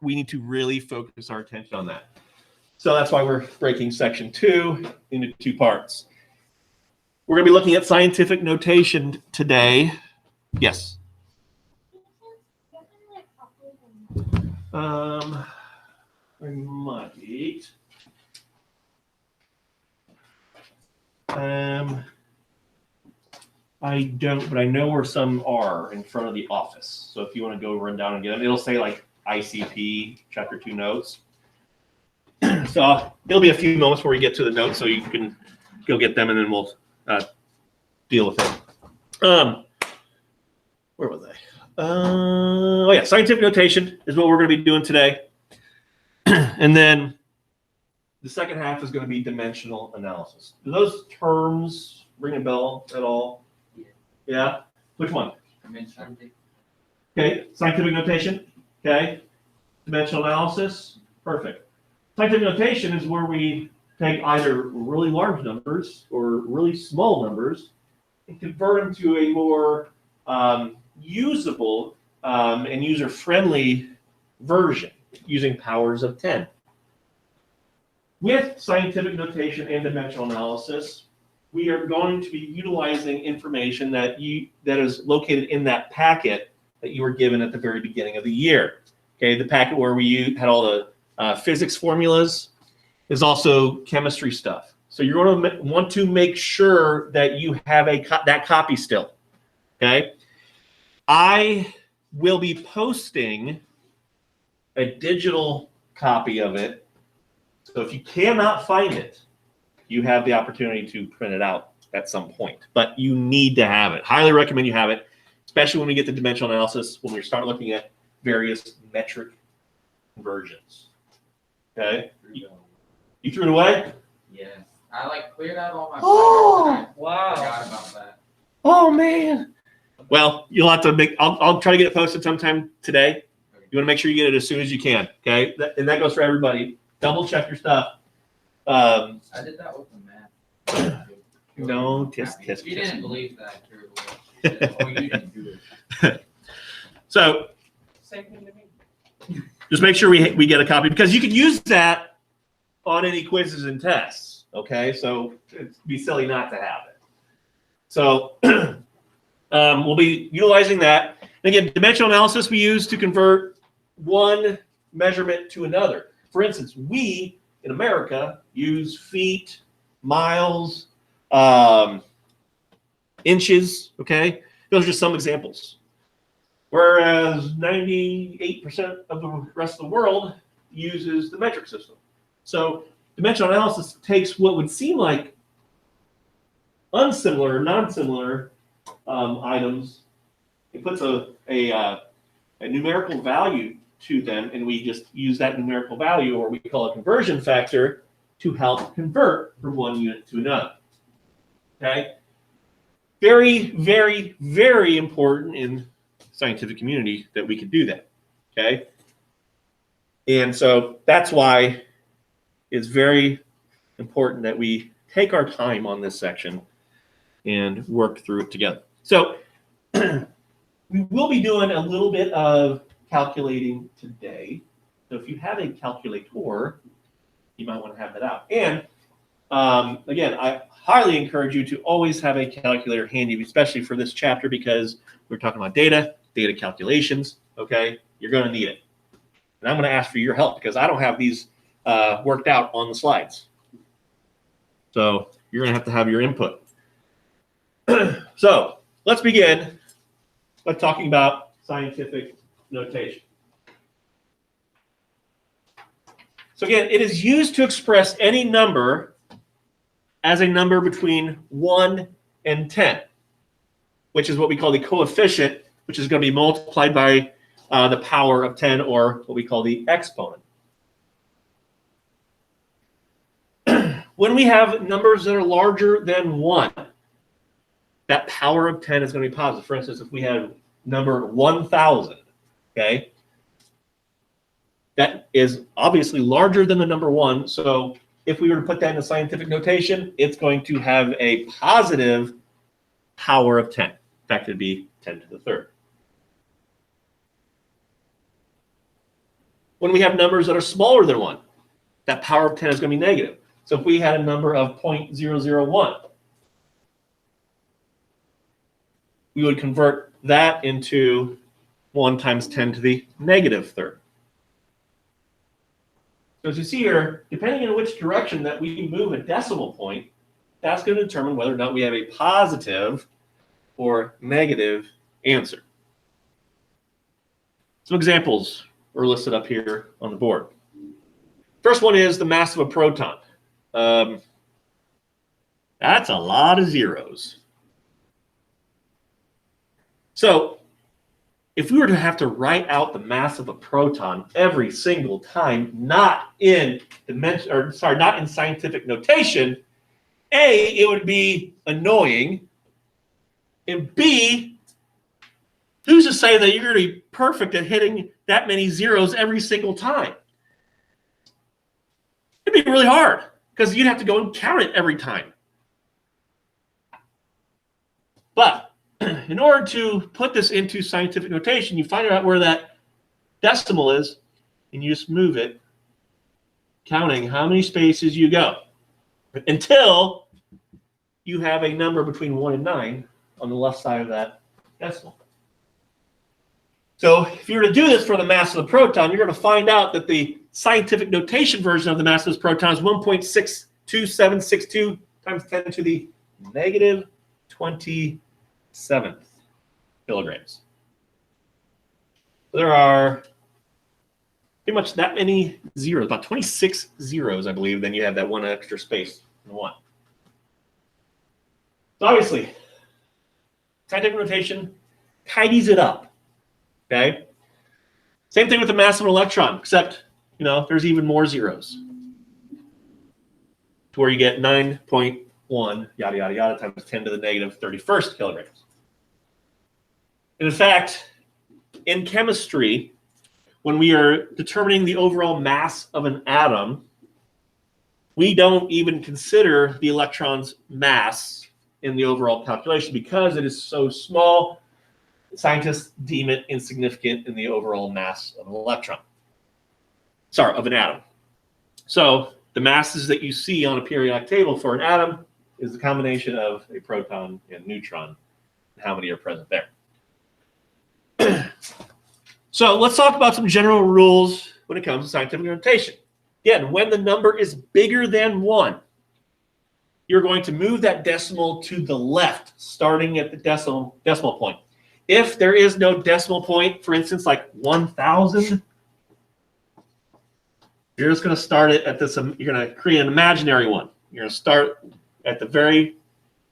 we need to really focus our attention on that. So that's why we're breaking section 2 into 2 parts. We're going to be looking at scientific notation today. Yes. I might. I don't, but I know where some are in front of the office. So if you want to go run down and get them, it'll say like ICP chapter 2 notes. So it'll be a few moments before we get to the notes, so you can go get them, and then we'll deal with it. Where was I? Oh yeah, scientific notation is what we're going to be doing today. And then the second half is going to be dimensional analysis. Do those terms ring a bell at all? Yeah? Which one? Dimensional. Okay, scientific notation. Okay. Dimensional analysis. Perfect. Scientific notation is where we take either really large numbers or really small numbers and convert them to a more usable and user-friendly version using powers of 10. With scientific notation and dimensional analysis, we are going to be utilizing information that is located in that packet that you were given at the very beginning of the year. Okay, the packet where we had all the physics formulas is also chemistry stuff. So you're going to want to make sure that you have that copy still. Okay, I will be posting a digital copy of it. So if you cannot find it, you have the opportunity to print it out at some point. But you need to have it. Highly recommend you have it, especially when we get to dimensional analysis, when we start looking at various metric conversions. Okay? You threw it away? Yes. I like cleared out all my Wow. forgot about that. Oh, man. Well, you'll have to make, I'll try to get it posted sometime today. You want to make sure you get it as soon as you can. Okay? And that goes for everybody. Double check your stuff. I did that with the math. No, kiss. You didn't believe that I threw it away. Oh, you didn't do it. So Same thing to me. just make sure we get a copy, because you can use that on any quizzes and tests. Okay, so it'd be silly not to have it. So we'll be utilizing that. And again, dimensional analysis we use to convert one measurement to another. For instance, we in America use feet, miles, inches. Okay, those are just some examples. Whereas 98% of the rest of the world uses the metric system. So dimensional analysis takes what would seem like unsimilar, non-similar items, it puts a numerical value to them, and we just use that numerical value, or we call a conversion factor, to help convert from one unit to another. Okay? Very, very, very important in scientific community that we could do that. Okay? And so that's why it's very important that we take our time on this section and work through it together. So we will be doing a little bit of calculating today. So if you have a calculator, you might want to have that out. And again, I highly encourage you to always have a calculator handy, especially for this chapter, because we're talking about data calculations. Okay, you're going to need it. And I'm going to ask for your help, because I don't have these worked out on the slides. So you're going to have your input. So let's begin by talking about scientific notation. So again, it is used to express any number as a number between 1 and 10, which is what we call the coefficient, which is going to be multiplied by the power of 10, or what we call the exponent. When we have numbers that are larger than 1, that power of 10 is going to be positive. For instance, if we had number 1,000, okay, that is obviously larger than the number 1. So if we were to put that in a scientific notation, it's going to have a positive power of 10. In fact, it'd be 10 to the third. when we have numbers that are smaller than 1. That power of 10 is going to be negative. So if we had a number of 0.001, we would convert that into 1 times 10 to the negative third. So as you see here, depending on which direction that we move a decimal point, that's going to determine whether or not we have a positive or negative answer. Some examples are listed up here on the board. First one is the mass of a proton. That's a lot of zeros. So if we were to have to write out the mass of a proton every single time, not in scientific notation, A, it would be annoying, and B, who's to say that you're going to be perfect at hitting that many zeros every single time? It'd be really hard because you'd have to go and count it every time. But in order to put this into scientific notation, you find out where that decimal is, and you just move it, counting how many spaces you go until you have a number between 1 and 9 on the left side of that decimal. So if you were to do this for the mass of the proton, you're going to find out that the scientific notation version of the mass of this proton is 1.62762 times 10 to the negative 27th kilograms. There are pretty much that many zeros, about 26 zeros, I believe, then you have that one extra space in 1. So obviously, scientific notation tidies it up. Okay. Same thing with the mass of an electron, except there's even more zeros, to where you get 9.1 yada yada yada times 10 to the negative 31st kilograms. And in fact, in chemistry, when we are determining the overall mass of an atom, we don't even consider the electron's mass in the overall calculation because it is so small. Scientists deem it insignificant in the overall mass of an electron. Sorry, of an atom. So the masses that you see on a periodic table for an atom is the combination of a proton and neutron, and how many are present there. So let's talk about some general rules when it comes to scientific notation. Again, when the number is bigger than 1, you're going to move that decimal to the left, starting at the decimal point. If there is no decimal point, for instance, like 1,000, you're just going to start it at this. You're going to create an imaginary one. You're going to start at the very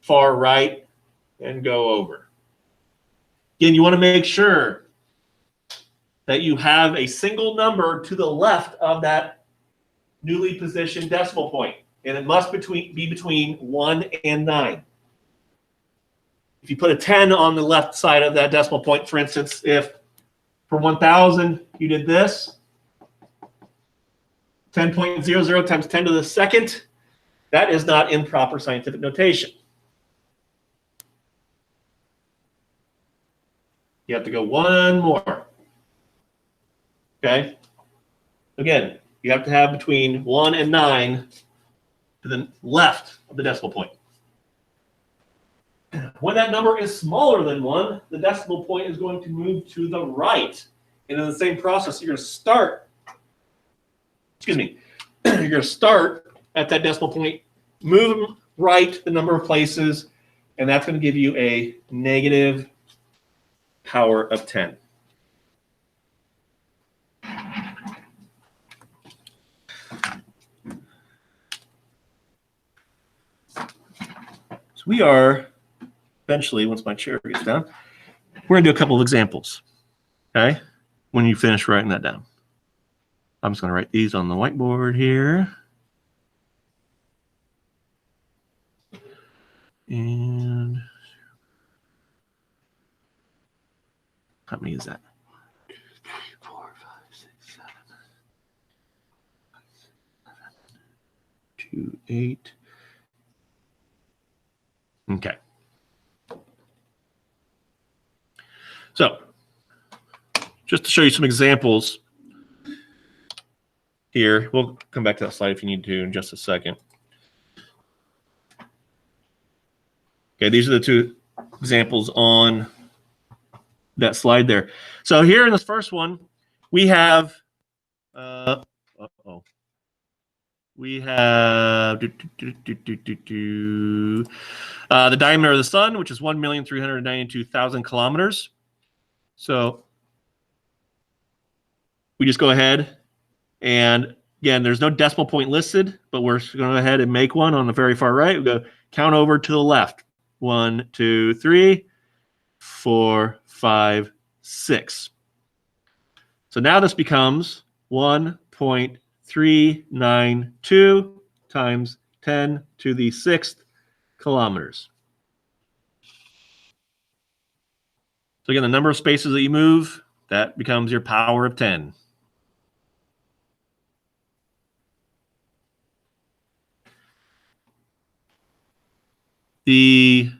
far right and go over. Again, you want to make sure that you have a single number to the left of that newly positioned decimal point, and it must be between 1 and 9. If you put a 10 on the left side of that decimal point, for instance, if for 1,000 you did this, 10.00 times 10 to the second, that is not in proper scientific notation. You have to go one more. Okay? Again, you have to have between 1 and 9 to the left of the decimal point. When that number is smaller than 1, the decimal point is going to move to the right. And in the same process, you're going to start, you're going to start at that decimal point, move right the number of places, and that's going to give you a negative power of 10. So we are eventually, once my chair gets down, we're going to do a couple of examples. Okay? When you finish writing that down. I'm just going to write these on the whiteboard here. And how many is that? 2, 3, 4, 5, 6, 7, 2, 8. Okay. So, just to show you some examples, here. We'll come back to that slide if you need to in just a second. Okay, these are the two examples on that slide there. So here in this first one, we have we have the diameter of the sun, which is 1,392,000 kilometers. So we just go ahead and again, there's no decimal point listed, but we're going to go ahead and make one on the very far right. We go count over to the left. 1, 2, 3, 4, 5, 6. So now this becomes 1.392 times 10 to the 6th kilometers. So again, the number of spaces that you move, that becomes your power of 10. The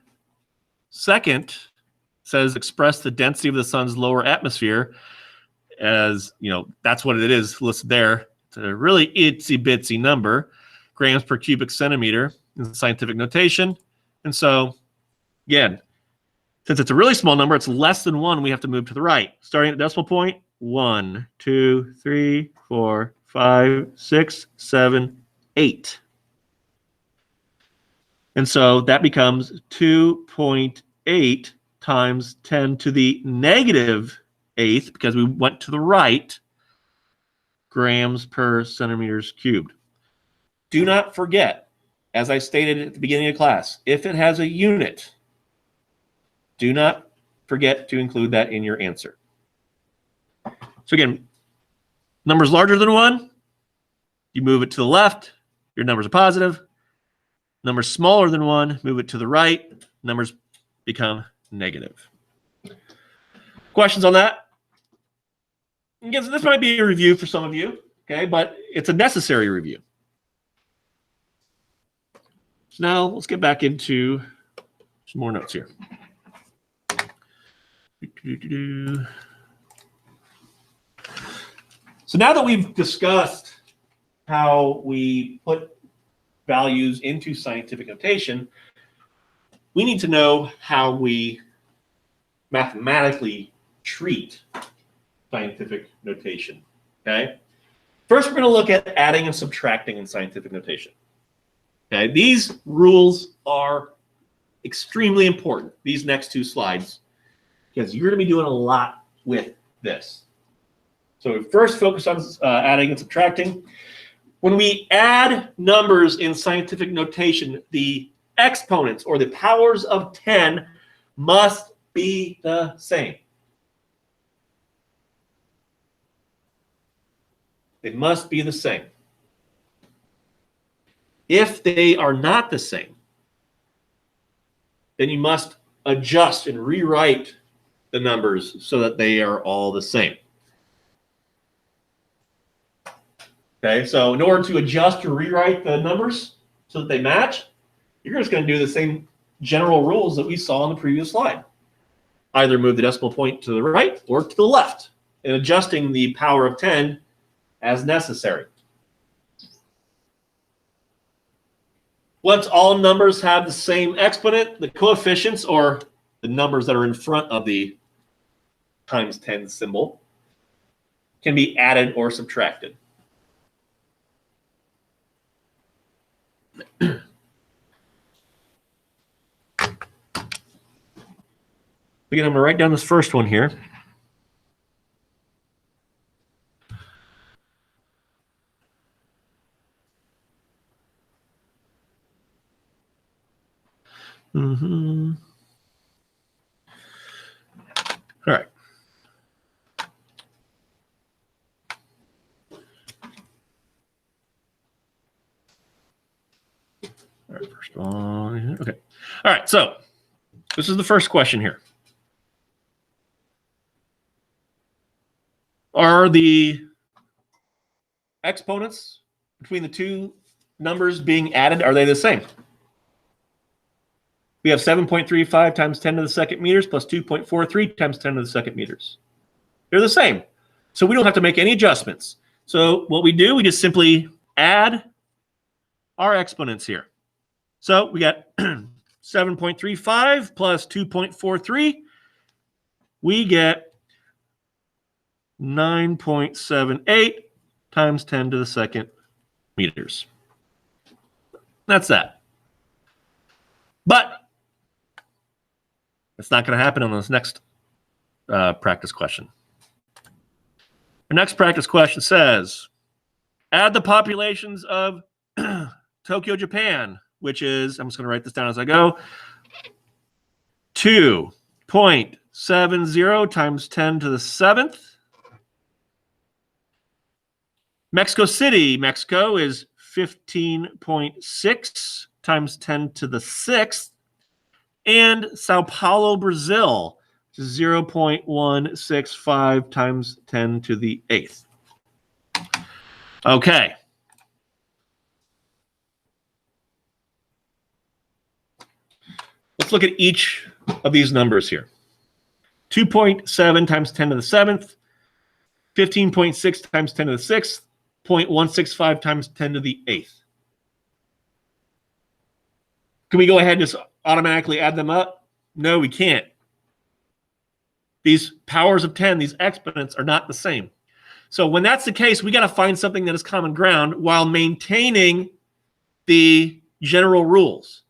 second says express the density of the sun's lower atmosphere as, that's what it is listed there. It's a really itsy bitsy number, grams per cubic centimeter in scientific notation. And so, again, since it's a really small number, it's less than 1, we have to move to the right. Starting at the decimal point, 1, 2, 3, 4, 5, 6, 7, 8. And so that becomes 2.8 times 10 to the negative 8th, because we went to the right, grams per centimeters cubed. Do not forget, as I stated at the beginning of class, if it has a unit, do not forget to include that in your answer. So again, numbers larger than 1, you move it to the left, your numbers are positive. Numbers smaller than 1, move it to the right, numbers become negative. Questions on that? Again, so this might be a review for some of you, okay, but it's a necessary review. So now let's get back into some more notes here. So now that we've discussed how we put values into scientific notation, we need to know how we mathematically treat scientific notation, okay? First, we're going to look at adding and subtracting in scientific notation. Okay, these rules are extremely important, these next two slides, because you're going to be doing a lot with this. So we first focus on adding and subtracting. When we add numbers in scientific notation, the exponents or the powers of 10 must be the same. They must be the same. If they are not the same, then you must adjust and rewrite the numbers so that they are all the same. Okay, so in order to adjust or rewrite the numbers so that they match, you're just going to do the same general rules that we saw on the previous slide. Either move the decimal point to the right or to the left, and adjusting the power of 10 as necessary. Once all numbers have the same exponent, the coefficients, or the numbers that are in front of the times 10 symbol, can be added or subtracted. Again, I'm going to write down this first one here. All right. All right, first one. Okay. All right, so this is the first question here. Are the exponents between the two numbers being added, are they the same? We have 7.35 times 10 to the second meters plus 2.43 times 10 to the second meters. They're the same. So we don't have to make any adjustments. So what we do, we just simply add our exponents here. So we got 7.35 plus 2.43. We get 9.78 times 10 to the second meters. That's that. But it's not going to happen on this next practice question. The next practice question says, add the populations of Tokyo, Japan, which is, I'm just going to write this down as I go, 2.70 times 10 to the 7th. Mexico City, Mexico is 15.6 times 10 to the 6th. And Sao Paulo, Brazil, 0.165 times 10 to the 8th. Okay. Let's look at each of these numbers here. 2.7 times 10 to the 7th, 15.6 times 10 to the 6th, 0.165 times 10 to the 8th. Can we go ahead and just automatically add them up? No, we can't. These powers of 10, these exponents are not the same. So when that's the case, we got to find something that is common ground while maintaining the general rules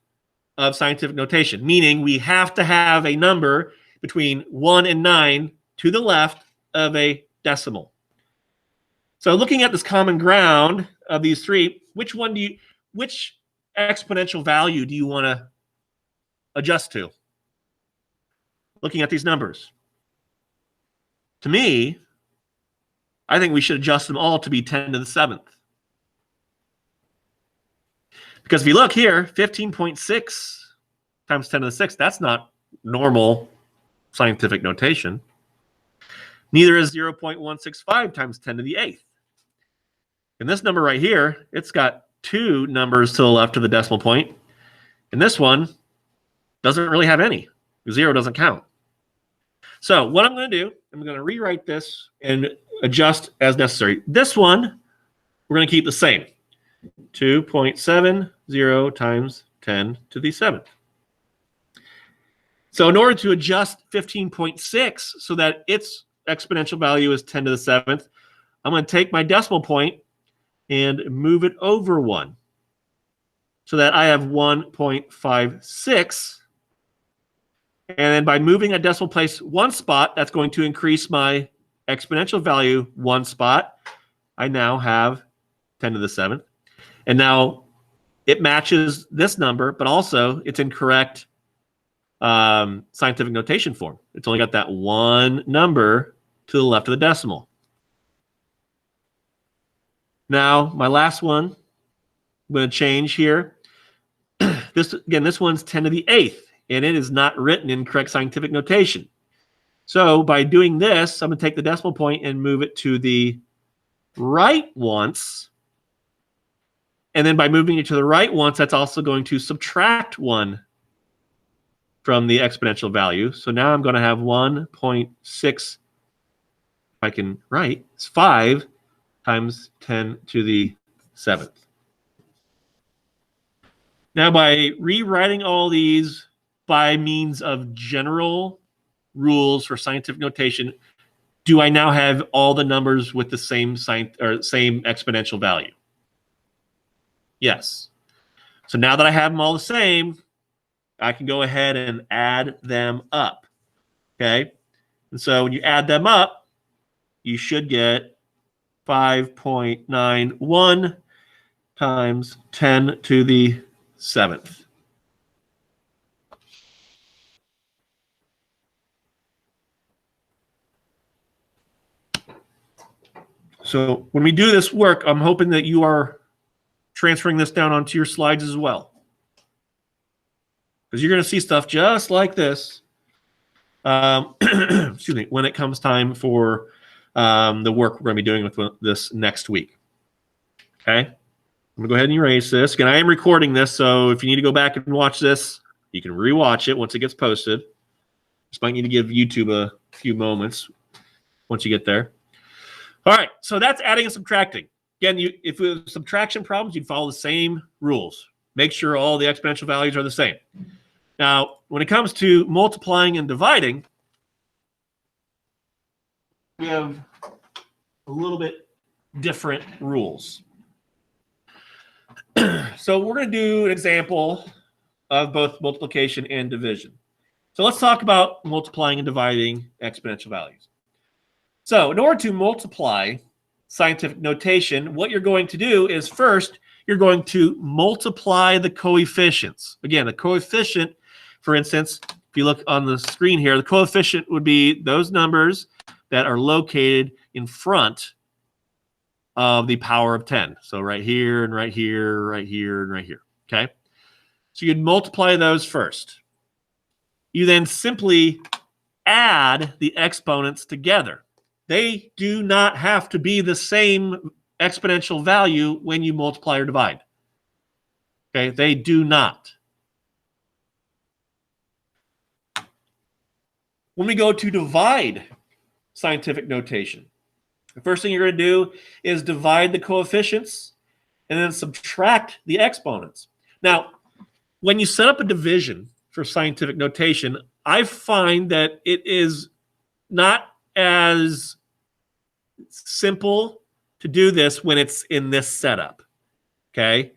of scientific notation, meaning we have to have a number between 1 and 9 to the left of a decimal. So looking at this common ground of these three, which exponential value do you want to adjust to? Looking at these numbers. To me, I think we should adjust them all to be 10 to the 7th. Because if you look here, 15.6 times 10 to the 6th, that's not normal scientific notation. Neither is 0.165 times 10 to the 8th. And this number right here, it's got two numbers to the left of the decimal point. And this one doesn't really have any. 0 doesn't count. So what I'm going to do, I'm going to rewrite this and adjust as necessary. This one, we're going to keep the same. 2.70 times 10 to the 7th. So in order to adjust 15.6 so that its exponential value is 10 to the 7th, I'm going to take my decimal point and move it over 1 so that I have 1.56. And then by moving a decimal place one spot, that's going to increase my exponential value one spot. I now have 10 to the 7th. And now it matches this number, but also it's in correct scientific notation form. It's only got that one number to the left of the decimal. Now, my last one, I'm going to change here. This one's 10 to the 8th, and it is not written in correct scientific notation. So by doing this, I'm going to take the decimal point and move it to the right once. And then by moving it to the right once, that's also going to subtract 1 from the exponential value. So now I'm going to have 1.6, if I can write, it's 5 times 10 to the 7th. Now by rewriting all these by means of general rules for scientific notation, do I now have all the numbers with the same exponential value? Yes. So now that I have them all the same, I can go ahead and add them up. Okay? And so when you add them up, you should get 5.91 times 10 to the 7th. So when we do this work, I'm hoping that you are transferring this down onto your slides as well. Because you're going to see stuff just like this excuse me, when it comes time for the work we're going to be doing with this next week. Okay? I'm going to go ahead and erase this. Again, I am recording this, so if you need to go back and watch this, you can rewatch it once it gets posted. Just might need to give YouTube a few moments once you get there. All right, so that's adding and subtracting. Again, if it was subtraction problems, you'd follow the same rules. Make sure all the exponential values are the same. Now, when it comes to multiplying and dividing, we have a little bit different rules. So we're going to do an example of both multiplication and division. So let's talk about multiplying and dividing exponential values. So in order to multiply, scientific notation, what you're going to do is first, you're going to multiply the coefficients. Again, the coefficient, for instance, if you look on the screen here, the coefficient would be those numbers that are located in front of the power of 10. So right here and right here, right here and right here, okay? So you'd multiply those first. You then simply add the exponents together. They do not have to be the same exponential value when you multiply or divide. Okay, they do not. When we go to divide scientific notation, the first thing you're going to do is divide the coefficients and then subtract the exponents. Now, when you set up a division for scientific notation, I find that it is not as simple to do this when it's in this setup, okay?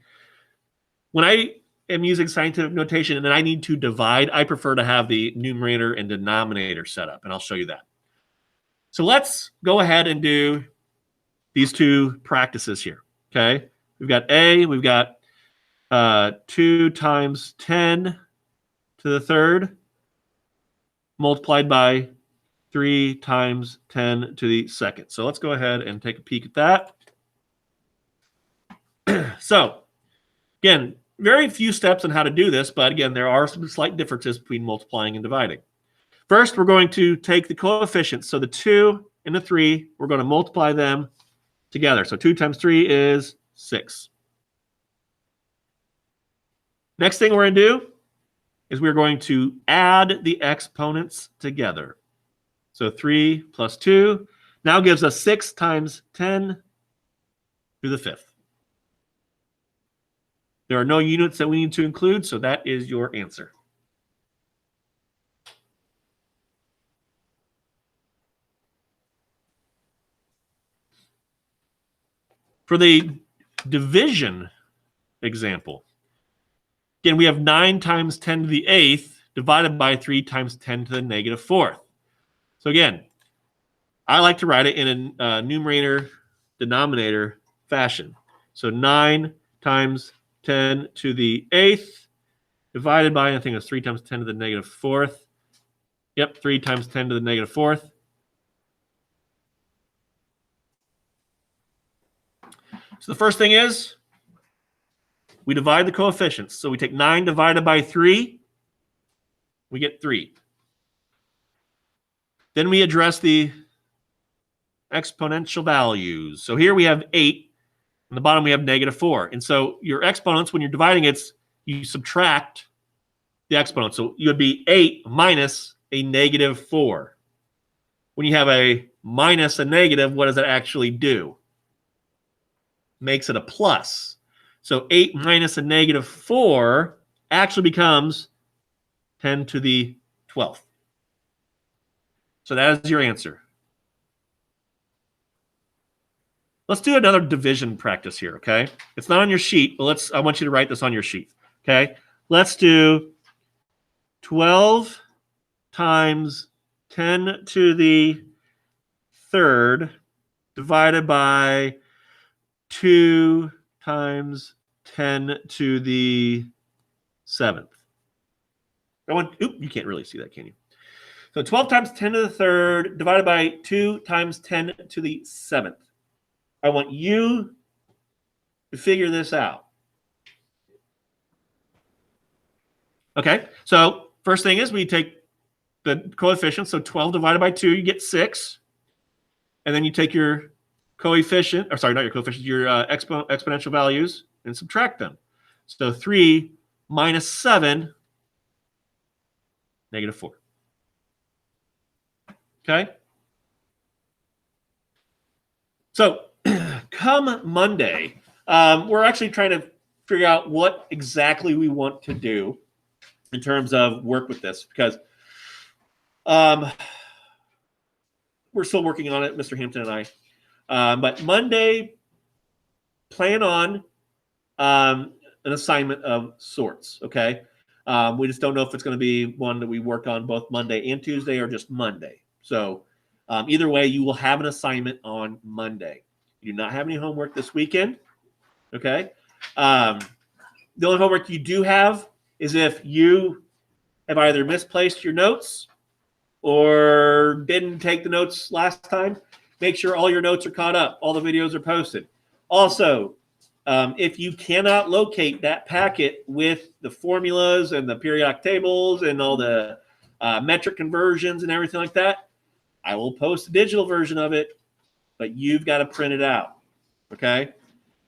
When I am using scientific notation and I need to divide, I prefer to have the numerator and denominator set up, and I'll show you that. So let's go ahead and do these two practices here, okay? We've got A, we've got 2 times 10 to the third multiplied by 3 times 10 to the second. So let's go ahead and take a peek at that. So again, very few steps on how to do this, but again, there are some slight differences between multiplying and dividing. First, we're going to take the coefficients. So the 2 and the 3, we're going to multiply them together. So 2 times 3 is 6. Next thing we're going to do is we're going to add the exponents together. So 3 plus 2 now gives us 6 times 10 to the 5th. There are no units that we need to include, so that is your answer. For the division example, again, we have 9 times 10 to the 8th divided by 3 times 10 to the negative 4th. So again, I like to write it in a numerator-denominator fashion. So 9 times 10 to the 8th divided by, I think it's 3 times 10 to the negative 4th. Yep, 3 times 10 to the negative 4th. So the first thing is we divide the coefficients. So we take 9 divided by 3, we get 3. Then we address the exponential values. So here we have 8. On the bottom we have negative 4. And so your exponents, when you're dividing it, you subtract the exponent. So you would be 8 minus a negative 4. When you have a minus a negative, what does that actually do? Makes it a plus. So 8 minus a negative 4 actually becomes 10 to the 12th. So that is your answer. Let's do another division practice here, okay? It's not on your sheet, but I want you to write this on your sheet, okay? Let's do 12 times 10 to the third divided by 2 times 10 to the 7th. You can't really see that, can you? So 12 times 10 to the third divided by 2 times 10 to the 7th. I want you to figure this out. Okay, so first thing is we take the coefficient. So 12 divided by 2, you get 6. And then you take your coefficient, or sorry, not your coefficient, your exponential values and subtract them. So 3 minus 7, negative 4. Okay? So come Monday, we're actually trying to figure out what exactly we want to do in terms of work with this, because we're still working on it, Mr. Hampton and I. But Monday, plan on an assignment of sorts, okay? We just don't know if it's going to be one that we work on both Monday and Tuesday or just Monday. So either way, you will have an assignment on Monday. You do not have any homework this weekend, okay? The only homework you do have is if you have either misplaced your notes or didn't take the notes last time, make sure all your notes are caught up. All the videos are posted. Also, if you cannot locate that packet with the formulas and the periodic tables and all the metric conversions and everything like that, I will post a digital version of it, but you've got to print it out, okay?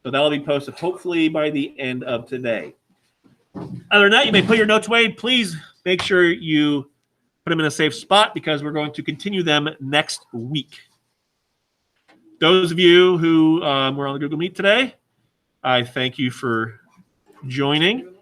So that'll be posted hopefully by the end of today. Other than that, you may put your notes away. Please make sure you put them in a safe spot because we're going to continue them next week. Those of you who were on the Google Meet today, I thank you for joining.